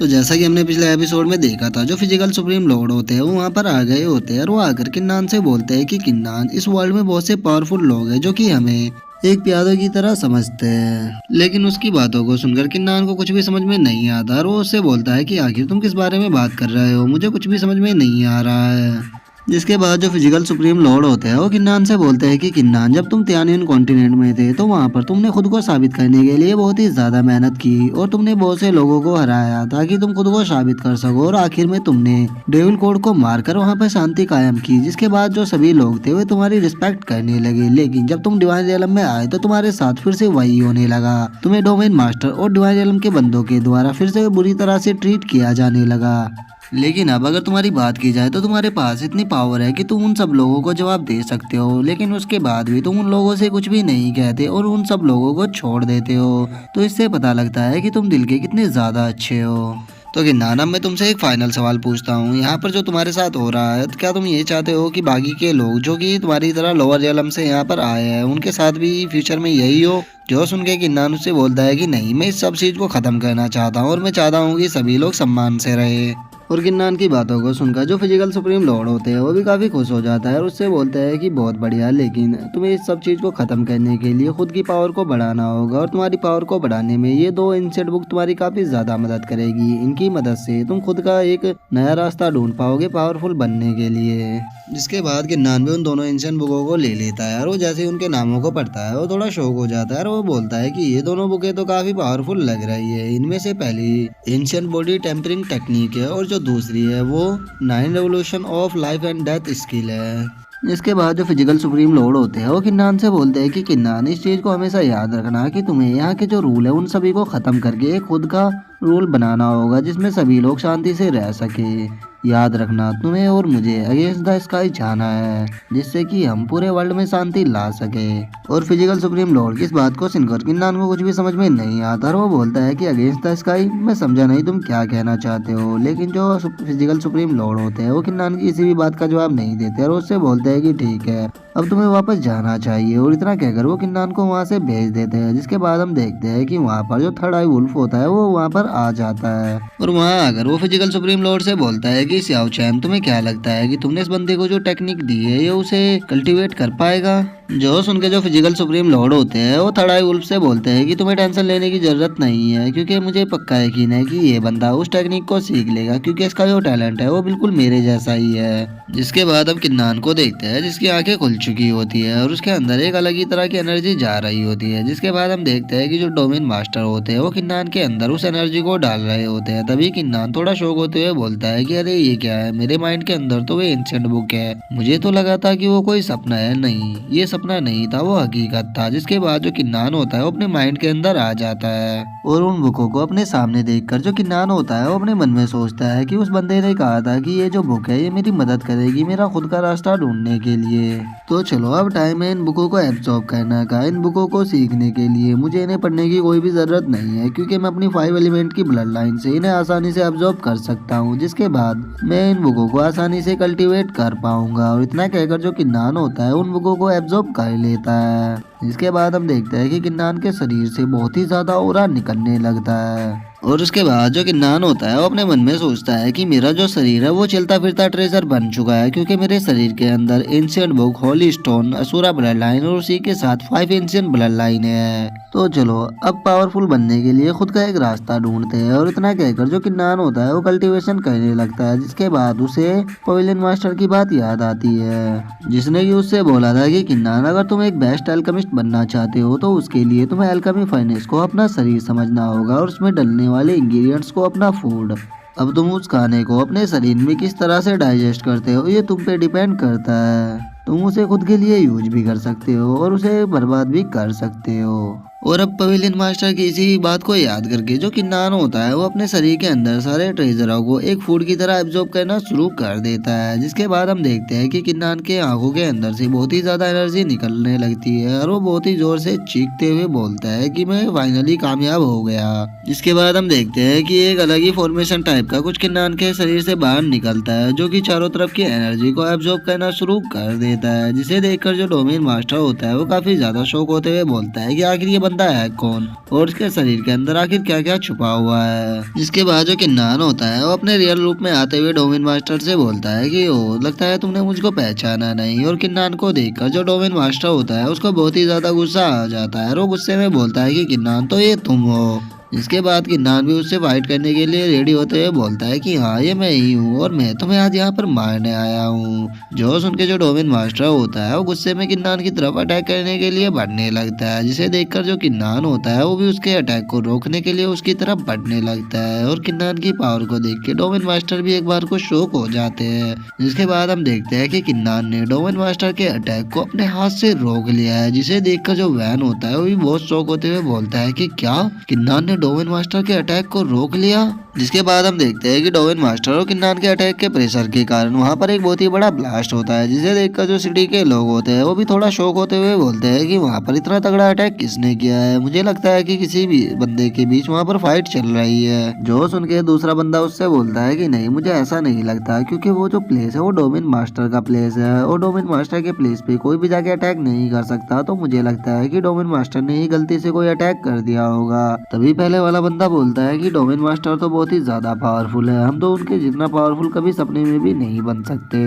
तो जैसा कि हमने पिछले एपिसोड में देखा था, जो फिजिकल सुप्रीम लॉर्ड होते हैं वो वहाँ पर आ गए होते हैं और वो आकर किन्नान से बोलते हैं कि किन्नान, इस वर्ल्ड में बहुत से पावरफुल लोग हैं जो कि हमें एक प्यादों की तरह समझते हैं। लेकिन उसकी बातों को सुनकर किन्नान को कुछ भी समझ में नहीं आता और वो उससे बोलता है कि आखिर तुम किस बारे में बात कर रहे हो, मुझे कुछ भी समझ में नहीं आ रहा है। जिसके बाद जो फिजिकल सुप्रीम लॉर्ड होते हैं वो किन्नान से बोलते हैं कि किन्नान, जब तुम तियानियन कॉन्टिनेंट में थे तो वहाँ पर तुमने खुद को साबित करने के लिए बहुत ही ज्यादा मेहनत की और तुमने बहुत से लोगों को हराया ताकि तुम खुद को साबित कर सको, और आखिर में तुमने डेविल कोड को मारकर वहाँ पर शांति कायम की। जिसके बाद जो सभी लोग थे वे तुम्हारी रिस्पेक्ट करने लगे, लेकिन जब तुम डिवाइन रियलम में आए तो तुम्हारे साथ फिर से वही होने लगा। तुम्हें डोमेन मास्टर और डिवाइन रियलम के बंदों के द्वारा फिर से बुरी तरह से ट्रीट किया जाने लगा। लेकिन अब अगर तुम्हारी बात की जाए तो तुम्हारे पास इतनी पावर है कि तुम उन सब लोगों को जवाब दे सकते हो, लेकिन उसके बाद भी तुम उन लोगों से कुछ भी नहीं कहते और उन सब लोगों को छोड़ देते हो। तो इससे पता लगता है कि तुम दिल के कितने ज्यादा अच्छे हो। तो किन्नान, अब मैं तुमसे एक फाइनल सवाल पूछता हूँ, यहाँ पर जो तुम्हारे साथ हो रहा है, तो क्या तुम ये चाहते हो कि बाकी के लोग जो कि तुम्हारी तरह लोअर रियलम से यहाँ पर आए हैं उनके साथ भी फ्यूचर में यही हो? जो सुन के किन्नान उससे बोलता है कि नहीं, मैं इस सब चीज को खत्म करना चाहता हूँ और मैं चाहता हूँ कि सभी लोग सम्मान से रहे। और किन्नान की बातों को सुनकर जो फिजिकल सुप्रीम लॉर्ड होते हैं वो भी काफी खुश हो जाता है और उससे बोलता है कि बहुत बढ़िया, लेकिन तुम्हें इस सब चीज को खत्म करने के लिए खुद की पावर को बढ़ाना होगा और तुम्हारी पावर को बढ़ाने में ये दो एंशिएंट बुक तुम्हारी काफी ज्यादा मदद करेगी। इनकी मदद से तुम खुद का एक नया रास्ता ढूंढ पाओगे पावरफुल बनने के लिए। जिसके बाद किन्नान भी उन दोनों एंशिएंट बुकों को ले लेता है और वो जैसे ही उनके नामों को पढ़ता है वो थोड़ा शौक हो जाता है और वो बोलता है कि ये दोनों बुकें तो काफी पावरफुल लग रही है। इनमें से पहली एंशिएंट बॉडी टेम्परिंग टेक्निक है और जो दूसरी है वो 9 revolution of life and death skill है। इसके बाद जो फिजिकल सुप्रीम लॉर्ड होते हैं वो किन्नान से बोलते हैं कि किन्नान, इस चीज को हमेशा याद रखना कि तुम्हें यहाँ के जो रूल है उन सभी को खत्म करके एक खुद का रूल बनाना होगा जिसमें सभी लोग शांति से रह सके। याद रखना, तुम्हें और मुझे अगेंस्ट द स्काई जाना है जिससे कि हम पूरे वर्ल्ड में शांति ला सके। और फिजिकल सुप्रीम लॉर्ड की इस बात को सुनकर किन्नान को कुछ भी समझ में नहीं आता और वो बोलता है कि अगेंस्ट द स्काई, मैं समझा नहीं तुम क्या कहना चाहते हो। लेकिन जो फिजिकल सुप्रीम लॉर्ड होते हैं वो किन्नान की किसी भी बात का जवाब नहीं देते और उससे बोलते हैं कि ठीक है, अब तुम्हें वापस जाना चाहिए। और इतना कहकर वो किन्नान को वहाँ से भेज देते हैं। जिसके बाद हम देखते हैं कि वहाँ पर जो थर्ड आई वुल्फ होता है वो वहाँ पर आ जाता है और वहाँ आकर वो फिजिकल सुप्रीम लॉर्ड से बोलता है कि सियाओ चैन, तुम्हें क्या लगता है कि तुमने इस बंदे को जो टेक्निक दी है ये उसे कल्टीवेट कर पाएगा? जो सुन के जो फिजिकल सुप्रीम लॉर्ड होते हैं वो थर्ड आई वुल्फ से बोलते हैं कि तुम्हें टेंशन लेने की जरूरत नहीं है, क्योंकि मुझे पक्का यकीन है कि ये बंदा उस टेक्निक को सीख लेगा, क्योंकि इसका जो टैलेंट है वो बिल्कुल मेरे जैसा ही है। जिसके बाद अब किन्नान को देखते हैं जिसकी आंखें खुल चुकी होती है और उसके अंदर एक अलग ही तरह की एनर्जी जा रही होती है। जिसके बाद हम देखते हैं कि जो डोमेन मास्टर होते हैं वो किन्नान के अंदर उस एनर्जी को डाल रहे होते हैं। तभी किन्नान थोड़ा शौक होते हुए बोलता है कि अरे ये क्या है, मेरे माइंड के अंदर तो वो एंशिएंट बुक है, मुझे तो लगा था कि वो कोई सपना है। नहीं, ये सपना नहीं था, वो हकीकत था। जिसके बाद जो किन्नान होता है वो अपने माइंड के अंदर आ जाता है और उन बुकों को अपने सामने देखकर जो किन्नान होता है वो अपने मन में सोचता है कि उस बंदे ने कहा था कि ये जो बुक है ये मेरी मदद करेगी मेरा खुद का रास्ता ढूंढने के लिए। तो चलो, अब टाइम है इन बुकों को एब्जॉर्ब करने का। इन बुकों को सीखने के लिए मुझे इन्हें पढ़ने की कोई भी जरूरत नहीं है, क्योंकि मैं अपनी 5 एलिमेंट की ब्लड लाइन से इन्हें आसानी से एब्जॉर्ब कर सकता हूँ। जिसके बाद मैं इन बुकों को आसानी से कल्टीवेट कर पाऊंगा। और इतना कहकर जो किन्नान होता है उन बुकों को एब्जॉर्ब कर लेता है। इसके बाद हम देखते हैं कि किन्नान के शरीर से बहुत ही ज्यादा ऑरा निकलने लगता है और उसके बाद जो किन्नान होता है वो अपने मन में सोचता है कि मेरा जो शरीर है वो चलता फिरता ट्रेजर बन चुका है, क्योंकि मेरे शरीर के अंदर ancient book, holy stone, asura bloodline और उसी के साथ 5 एंशिएंट ब्लड लाइन है। तो चलो, अब पावरफुल बनने के लिए खुद का एक रास्ता ढूंढते हैं। और इतना कहकर जो किन्नान होता है वो कल्टीवेशन करने लगता है। जिसके बाद उसे पवेलियन मास्टर की बात याद आती है, जिसने कि उससे बोला था कि किन्नान, अगर तुम एक बेस्ट अल्केमिस्ट बनना चाहते हो तो उसके लिए तुम्हें अल्केमी फाइनेंस को अपना शरीर समझना होगा और उसमें डलने वाले इंग्रेडिएंट्स को अपना फूड। अब तुम उस खाने को अपने शरीर में किस तरह से डाइजेस्ट करते हो ये तुम पे डिपेंड करता है। तुम उसे खुद के लिए यूज भी कर सकते हो और उसे बर्बाद भी कर सकते हो। और अब पवेलियन मास्टर की इसी बात को याद करके जो किन्नान होता है वो अपने शरीर के अंदर सारे ट्रेजरों को एक फूड की तरह एब्जॉर्ब करना शुरू कर देता है। जिसके बाद हम देखते हैं कि किन्नान के आंखों के अंदर से बहुत ही ज्यादा एनर्जी निकलने लगती है और वो बहुत ही जोर से चीखते हुए बोलता है कि मैं फाइनली कामयाब हो गया। जिसके बाद हम देखते हैं कि एक अलग ही फॉर्मेशन टाइप का कुछ किन्नान के शरीर से बाहर निकलता है, जो कि चारों तरफ की एनर्जी को एब्जॉर्ब करना शुरू कर देता है। जिसे देखकर जो डोमेन मास्टर होता है वो काफी ज्यादा शौक होते हुए बोलता है कि आखिर ये बंदा है कौन और उसके शरीर के अंदर आखिर क्या क्या छुपा हुआ है। जिसके बाद जो किन्नान होता है वो अपने रियल रूप में आते हुए डोमिन मास्टर से बोलता है कि ओ लगता है तुमने मुझको पहचाना नहीं। और किन्नान को देखकर जो डोमिन मास्टर होता है उसको बहुत ही ज्यादा गुस्सा आ जाता है और वो गुस्से में बोलता है कि किन्नान तो ये तुम हो। इसके बाद किन्नान भी उससे फाइट करने के लिए रेडी होते हुए बोलता है कि हाँ ये मैं ही हूँ और मैं तुम्हें आज यहाँ पर मारने आया हूँ। जो सुन के जो डोमिन मास्टर होता है वो गुस्से में किन्नान की तरफ अटैक करने के लिए बढ़ने लगता है, जिसे देखकर जो किन्नान होता है वो भी उसके अटैक को रोकने के लिए उसकी तरफ बढ़ने लगता है। और किन्नान की पावर को देख के डोमिन मास्टर भी एक बार को शॉक हो जाते हैं। जिसके बाद हम देखते हैं कि किन्नान ने डोमिन मास्टर के अटैक को अपने हाथ से रोक लिया है, जिसे देखकर जो वैन होता है वो भी बहुत शॉक होते हुए बोलता है कि क्या किन्नान ने डोमिन मास्टर के अटैक को रोक लिया। जिसके बाद हम देखते हैं कि डोमिन मास्टर और किन्नान के अटैक के प्रेशर के कारण वहां पर एक बहुत ही बड़ा ब्लास्ट होता है, जिसे देखकर जो सिटी के लोग होते हैं वो भी थोड़ा शॉक होते हुए बोलते हैं कि वहां पर इतना तगड़ा अटैक किसने किया है। मुझे लगता है कि किसी भी बंदे के बीच वहां पर फाइट चल रही है। जो सुन के दूसरा बंदा उससे बोलता है कि नहीं मुझे ऐसा नहीं लगता, क्योंकि वो जो प्लेस है वो डोमिन मास्टर का प्लेस है और डोमिन मास्टर के प्लेस पे कोई भी जाके अटैक नहीं कर सकता। तो मुझे लगता है कि डोमिन मास्टर ने ही गलती से कोई अटैक कर दिया होगा। तभी पहले वाला बंदा बोलता है कि डोमिन मास्टर तो बहुत ही ज्यादा पावरफुल है, हम तो उनके जितना पावरफुल कभी सपने में भी नहीं बन सकते।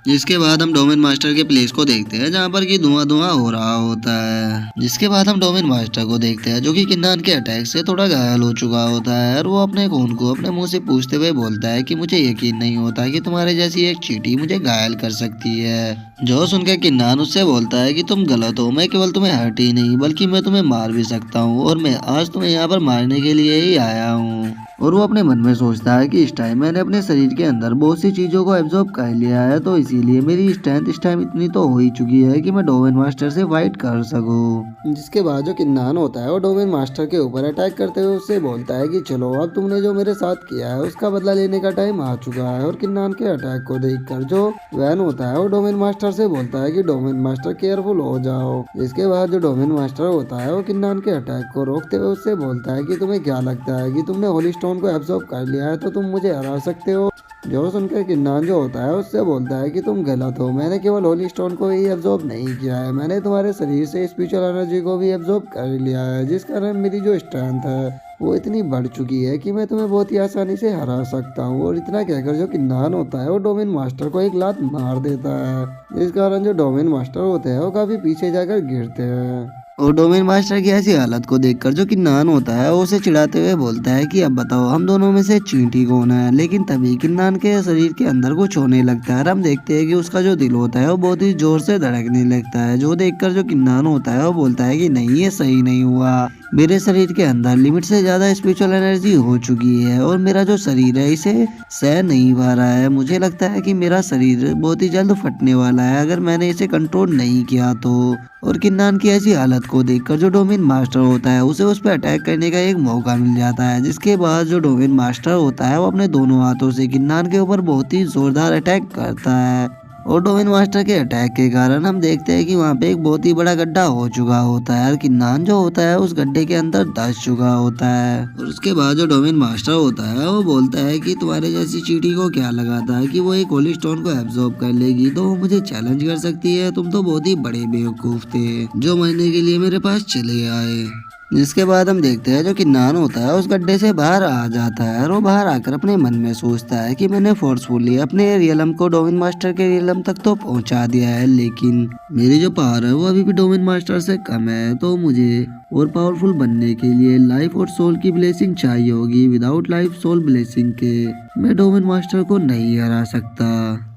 जिसके बाद हम डोमिन मास्टर के प्लेस को देखते हैं जहाँ पर कि धुआं धुआं हो रहा होता है। जिसके बाद हम डोमिन मास्टर को देखते हैं जो कि किन्नान के अटैक से थोड़ा घायल हो चुका होता है और वो अपने खून को अपने मुंह से पूछते हुए बोलता है कि मुझे यकीन नहीं होता कि तुम्हारे जैसी एक चींटी मुझे घायल कर सकती है। जो सुनकर किन्नान उससे बोलता है कि तुम गलत हो, मैं केवल तुम्हें हर्ट ही नहीं बल्कि मैं तुम्हें मार भी सकता हूँ और मैं आज तुम्हें यहाँ पर मारने के लिए ही आया हूँ। और वो अपने मन में सोचता है कि इस टाइम मैंने अपने शरीर के अंदर बहुत सी चीजों को एब्जॉर्ब कर लिया है, तो इसीलिए मेरी स्ट्रेंथ इस टाइम इतनी तो हो ही चुकी है कि मैं डोमिन मास्टर से फाइट कर सकूं। जिसके बाद जो किन्नान होता है वो डोमिन मास्टर के ऊपर अटैक करते हुए उससे बोलता है कि चलो अब तुमने जो मेरे साथ किया है उसका बदला लेने का टाइम आ चुका है। और किन्नान के अटैक को देखकर जो वैन होता है वो डोमिन मास्टर से बोलता है कि डोमिन मास्टर केयरफुल हो जाओ। इसके बाद जो डोमिन मास्टर होता है वो किन्नान के अटैक को रोकते हुए उससे बोलता है कि तुम्हें क्या लगता है कि तुमने होली स्टोन को एब्जॉर्ब कर लिया है तो तुम मुझे हरा सकते हो। जो सुनकर किन्नान जो होता है उससे बोलता है कि तुम गलत हो, मैंने केवल होली स्टोन को ही एब्जॉर्ब नहीं किया है, मैंने तुम्हारे शरीर से स्पिरिचुअल एनर्जी को भी एब्जॉर्ब कर लिया है, जिस कारण मेरी जो स्ट्रेंथ है वो इतनी बढ़ चुकी है कि मैं तुम्हें बहुत ही आसानी से हरा सकता हूँ। और इतना कहकर जो किन्नान होता है वो डोमिन मास्टर को एक लात मार देता है, जिस कारण जो डोमिन मास्टर होते हैं वो काफी पीछे जाकर गिरते हैं। और डोमिन मास्टर की ऐसी हालत को देखकर जो किन्नान होता है वो उसे चिढ़ाते हुए बोलता है कि अब बताओ हम दोनों में से चींटी कौन है। लेकिन तभी किन्नान के शरीर के अंदर कुछ होने लगता है और हम देखते हैं कि उसका जो दिल होता है वो बहुत ही जोर से धड़कने लगता है। जो देखकर जो किन्नान होता है वो बोलता है कि नहीं ये सही नहीं हुआ, मेरे शरीर के अंदर लिमिट से ज्यादा स्पिरिचुअल एनर्जी हो चुकी है और मेरा जो शरीर है इसे सह नहीं पा रहा है। मुझे लगता है कि मेरा शरीर बहुत ही जल्द फटने वाला है अगर मैंने इसे कंट्रोल नहीं किया तो। और किन्नान की ऐसी हालत को देखकर जो डोमिन मास्टर होता है उसे उस पर अटैक करने का एक मौका मिल जाता है। जिसके बाद जो डोमिन मास्टर होता है वो अपने दोनों हाथों से किन्नान के ऊपर बहुत ही जोरदार अटैक करता है। और डोमिन मास्टर के अटैक के कारण हम देखते हैं कि वहाँ पे एक बहुत ही बड़ा गड्ढा हो चुका होता है और किन्नान जो होता है उस गड्ढे के अंदर दस चुका होता है। और उसके बाद जो डोमिन मास्टर होता है वो बोलता है कि तुम्हारे जैसी चींटी को क्या लगा था कि वो एक होली स्टोन को एब्जॉर्ब कर लेगी तो वो मुझे चैलेंज कर सकती है, तुम तो बहुत ही बड़े बेवकूफ थे जो मरने के लिए मेरे पास चले आए। जिसके बाद हम देखते हैं जो किन्नान होता है उस गड्ढे से बाहर आ जाता है और वो बाहर आकर अपने मन में सोचता है कि मैंने फोर्सफुली अपने रियलम को डोमिन मास्टर के रियलम तक तो पहुंचा दिया है, लेकिन मेरी जो पावर है वो अभी भी डोमिन मास्टर से कम है, तो मुझे और पावरफुल बनने के लिए लाइफ और सोल की ब्लेसिंग चाहिए होगी। विदाउट लाइफ सोल ब्लेसिंग के मैं डोमिन मास्टर को नहीं हरा सकता।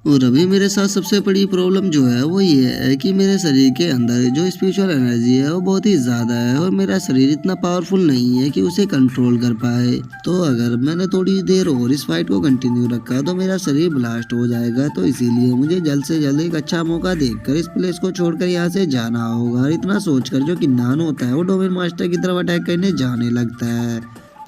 और अभी मेरे साथ सबसे बड़ी प्रॉब्लम जो है वो ये है कि मेरे शरीर के अंदर जो स्पिरिचुअल एनर्जी है वो बहुत ही ज़्यादा है और मेरा शरीर इतना पावरफुल नहीं है कि उसे कंट्रोल कर पाए। तो अगर मैंने थोड़ी देर और इस फाइट को कंटिन्यू रखा तो मेरा शरीर ब्लास्ट हो जाएगा, तो इसीलिए मुझे जल्द से जल्द एक अच्छा मौका देखकर इस प्लेस को छोड़कर यहाँ से जाना होगा। इतना सोचकर जो किन्नान होता है वो डोमिन मास्टर की तरफ अटैक करने जाने लगता है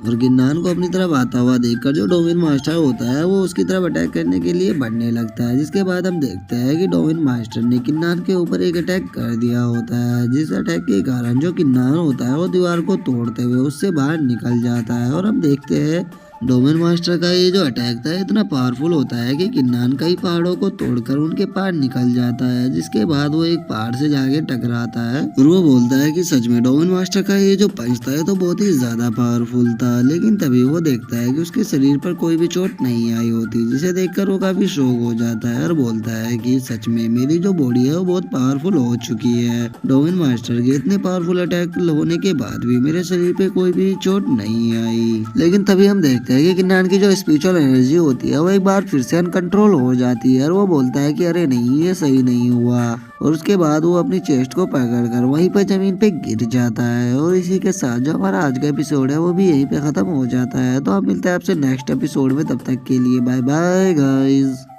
और किन्नान को अपनी तरफ आता हुआ देखकर जो डोमिन मास्टर होता है वो उसकी तरफ अटैक करने के लिए बढ़ने लगता है। जिसके बाद हम देखते हैं कि डोमिन मास्टर ने किन्नान के ऊपर एक अटैक कर दिया होता है, जिस अटैक के कारण जो किन्नान होता है वो दीवार को तोड़ते हुए उससे बाहर निकल जाता है। और हम देखते हैं डोमेन मास्टर का ये जो अटैक था इतना पावरफुल होता है कि किन्नान कई पहाड़ों को तोड़कर उनके पार निकल जाता है, जिसके बाद वो एक पहाड़ से जाके टकराता है और वो बोलता है कि सच में डोमेन मास्टर का ये जो पंच था ये तो बहुत ही ज्यादा पावरफुल था। लेकिन तभी वो देखता है कि उसके शरीर पर कोई भी चोट नहीं आई होती, जिसे देखकर वो काफी शॉक हो जाता है और बोलता है कि सच में मेरी जो बॉडी है वो बहुत पावरफुल हो चुकी है। डोमेन मास्टर के इतने पावरफुल अटैक होने के बाद भी मेरे शरीर पे कोई भी चोट नहीं आई। लेकिन तभी हम देखते हैं कि किन्नान की जो स्पिरिचुअल एनर्जी होती है वो एक बार फिर से अनकंट्रोल हो जाती है और वो बोलता है कि अरे नहीं ये सही नहीं हुआ, और उसके बाद वो अपनी चेस्ट को पकड़कर वहीं पर जमीन पे गिर जाता है। और इसी के साथ जो हमारा आज का एपिसोड है वो भी यहीं पे खत्म हो जाता है। तो अब मिलते हैं आपसे नेक्स्ट एपिसोड में, तब तक के लिए बाय बाय गाइस।